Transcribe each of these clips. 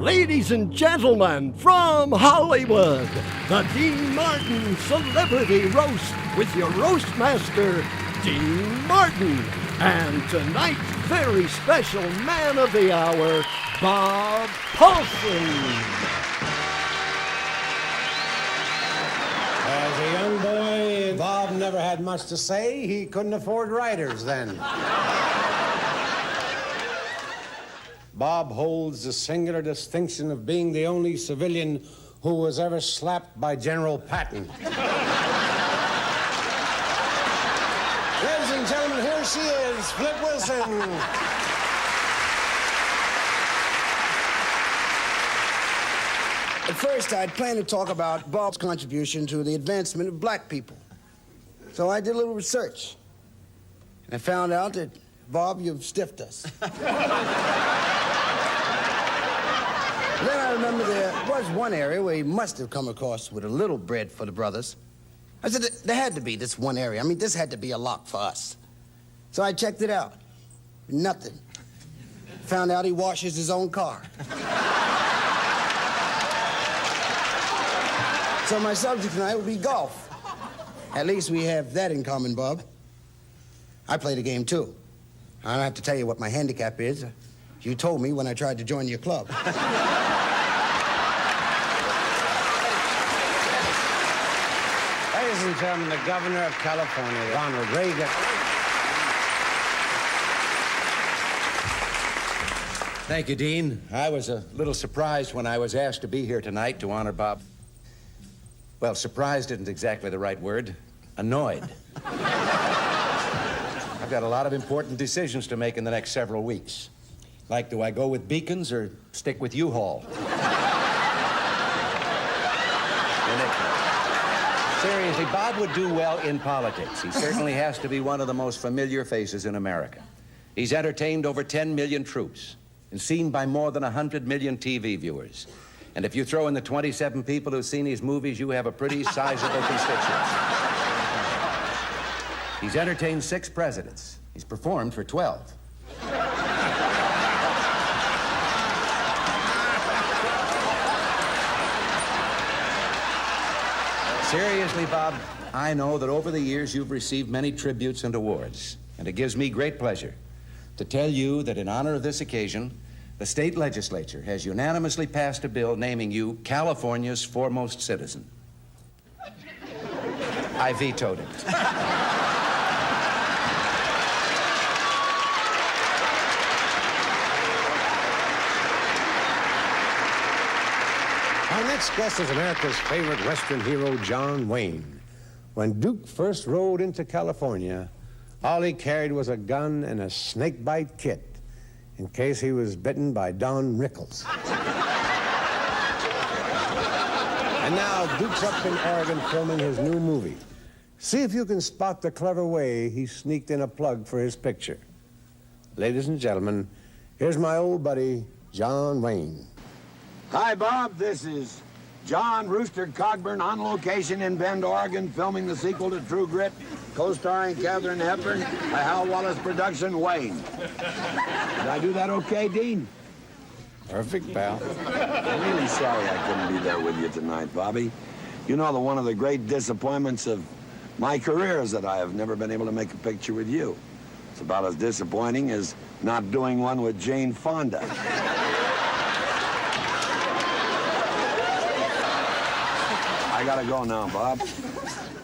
Ladies and gentlemen, from Hollywood, the Dean Martin Celebrity Roast with your roast master, Dean Martin. And tonight's very special man of the hour, Bob Paulsen. As a young boy, Bob never had much to say. He couldn't afford writers then. Bob holds the singular distinction of being the only civilian who was ever slapped by General Patton. Ladies and gentlemen, here she is, Flip Wilson. At first, I'd planned to talk about Bob's contribution to the advancement of black people. So I did a little research. And I found out that, Bob, you've stiffed us. Then I remember there was one area where he must have come across with a little bread for the brothers. I said, there had to be this one area. I mean, this had to be a lock for us. So I checked it out. Nothing. Found out he washes his own car. So my subject tonight will be golf. At least we have that in common, Bob. I play the game, too. I don't have to tell you what my handicap is. You told me when I tried to join your club. Ladies and gentlemen, the governor of California, Ronald Reagan. Thank you, Dean. I was a little surprised when I was asked to be here tonight to honor Bob. Well, surprised isn't exactly the right word. Annoyed. I've got a lot of important decisions to make in the next several weeks. Like, do I go with Beacons or stick with U-Haul? Seriously, Bob would do well in politics. He certainly has to be one of the most familiar faces in America. He's entertained over 10 million troops and seen by more than 100 million TV viewers. And if you throw in the 27 people who've seen his movies, you have a pretty sizable constituency. He's entertained 6 presidents. He's performed for 12. Seriously, Bob, I know that over the years you've received many tributes and awards, and it gives me great pleasure to tell you that in honor of this occasion, the state legislature has unanimously passed a bill naming you California's foremost citizen. I vetoed it. Our next guest is America's favorite Western hero, John Wayne. When Duke first rode into California, all he carried was a gun and a snakebite kit in case he was bitten by Don Rickles. And now Duke's up in Oregon filming his new movie. See if you can spot the clever way he sneaked in a plug for his picture. Ladies and gentlemen, here's my old buddy, John Wayne. Hi, Bob. This is John Rooster Cogburn on location in Bend, Oregon, filming the sequel to True Grit, co-starring Katharine Hepburn, a Hal Wallace production, Wayne. Did I do that okay, Dean? Perfect, pal. I'm really sorry I couldn't be there with you tonight, Bobby. You know that one of the great disappointments of my career is that I have never been able to make a picture with you. It's about as disappointing as not doing one with Jane Fonda. I gotta go now, Bob.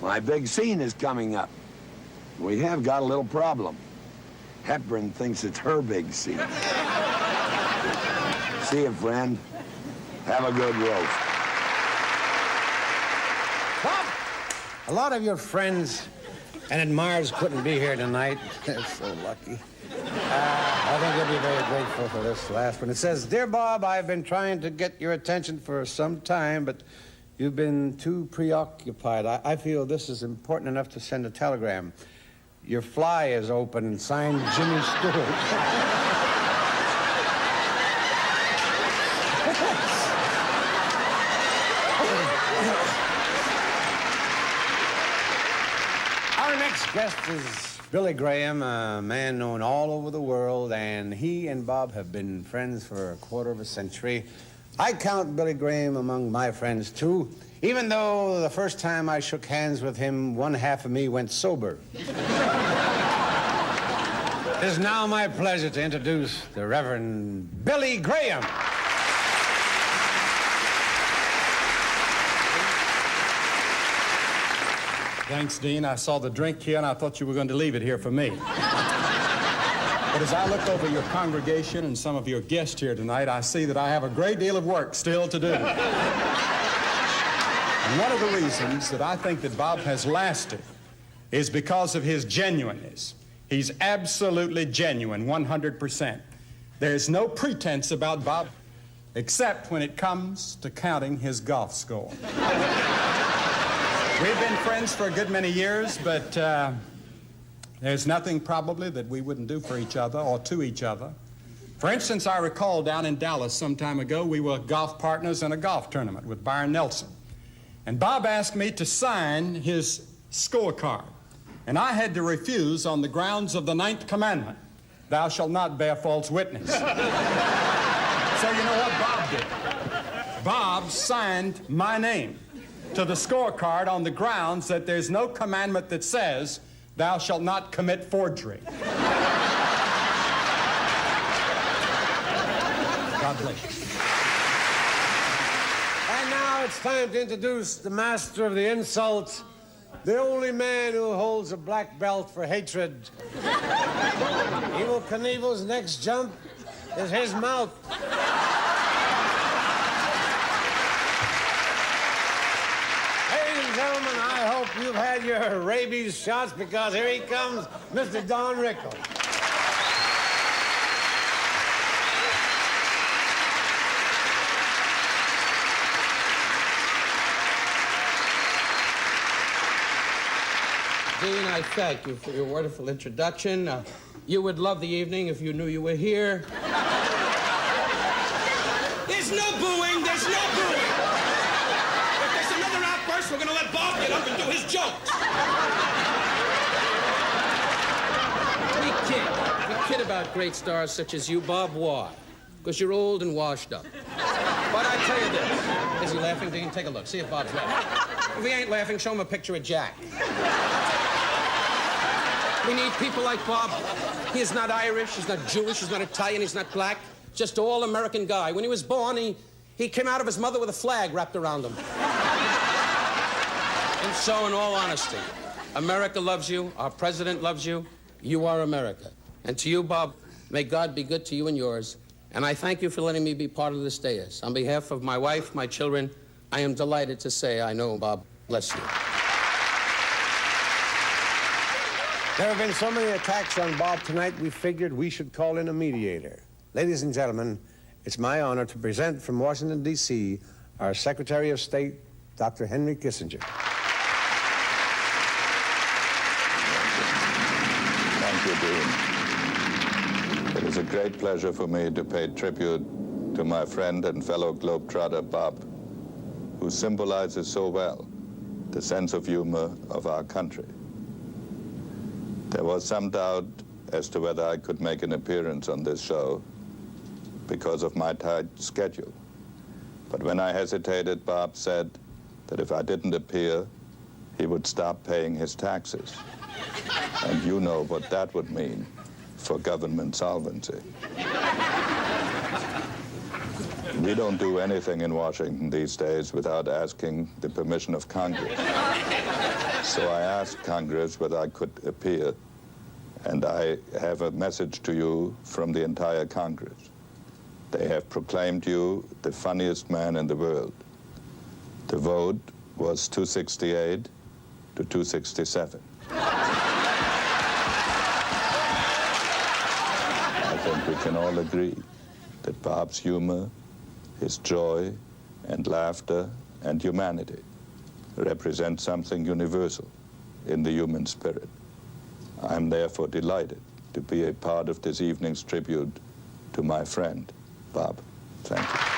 My big scene is coming up. We have got a little problem. Hepburn thinks it's her big scene. See you, friend. Have a good roast. Bob, a lot of your friends and admirers couldn't be here tonight. They're so lucky. I think you'll be very grateful for this last one. It says, "Dear Bob, I've been trying to get your attention for some time, but you've been too preoccupied. I feel this is important enough to send a telegram. Your fly is open, signed Jimmy Stewart." Our next guest is Billy Graham, a man known all over the world, and he and Bob have been friends for a quarter of a century. I count Billy Graham among my friends, too, even though the first time I shook hands with him, one half of me went sober. It is now my pleasure to introduce the Reverend Billy Graham. Thanks, Dean. I saw the drink here, and I thought you were going to leave it here for me. But as I look over your congregation and some of your guests here tonight, I see that I have a great deal of work still to do. And one of the reasons that I think that Bob has lasted is because of his genuineness. He's absolutely genuine, 100%. There's no pretense about Bob, except when it comes to counting his golf score. We've been friends for a good many years, but there's nothing probably that we wouldn't do for each other or to each other. For instance, I recall down in Dallas some time ago, we were golf partners in a golf tournament with Byron Nelson. And Bob asked me to sign his scorecard. And I had to refuse on the grounds of the 9th commandment, thou shalt not bear false witness. So you know what Bob did? Bob signed my name to the scorecard on the grounds that there's no commandment that says, thou shalt not commit forgery. God bless you. And now it's time to introduce the master of the insults, the only man who holds a black belt for hatred. Evel Knievel's next jump is his mouth. Ladies and gentlemen, I hope you've had your rabies shots, because here he comes, Mr. Don Rickles. Dean, I thank you for your wonderful introduction. You would love the evening if you knew you were here. There's no booing. There's no booing. If there's another outburst, we're going to let Bob get up and do his jokes. We kid about great stars such as you, Bob. Why? Because you're old and washed up. But I tell you this. Is he laughing, Dean? Take a look. See if Bob's laughing. If he ain't laughing, show him a picture of Jack. We need people like Bob. He is not Irish, he's not Jewish, he's not Italian, he's not black. Just an all-American guy. When he was born, he came out of his mother with a flag wrapped around him. And so, in all honesty, America loves you, our president loves you, you are America. And to you, Bob, may God be good to you and yours. And I thank you for letting me be part of this dais. On behalf of my wife, my children, I am delighted to say I know Bob bless you. There have been so many attacks on Bob tonight, we figured we should call in a mediator. Ladies and gentlemen, it's my honor to present from Washington, D.C., our Secretary of State, Dr. Henry Kissinger. Thank you, Dean. It is a great pleasure for me to pay tribute to my friend and fellow globetrotter, Bob, who symbolizes so well the sense of humor of our country. There was some doubt as to whether I could make an appearance on this show because of my tight schedule. But when I hesitated, Bob said that if I didn't appear, he would stop paying his taxes. And you know what that would mean for government solvency. We don't do anything in Washington these days without asking the permission of Congress. So I asked Congress whether I could appear, and I have a message to you from the entire Congress. They have proclaimed you the funniest man in the world. The vote was 268 to 267. I think we can all agree that Bob's humor, his joy and laughter and humanity represent something universal in the human spirit. I'm therefore delighted to be a part of this evening's tribute to my friend, Bob. Thank you.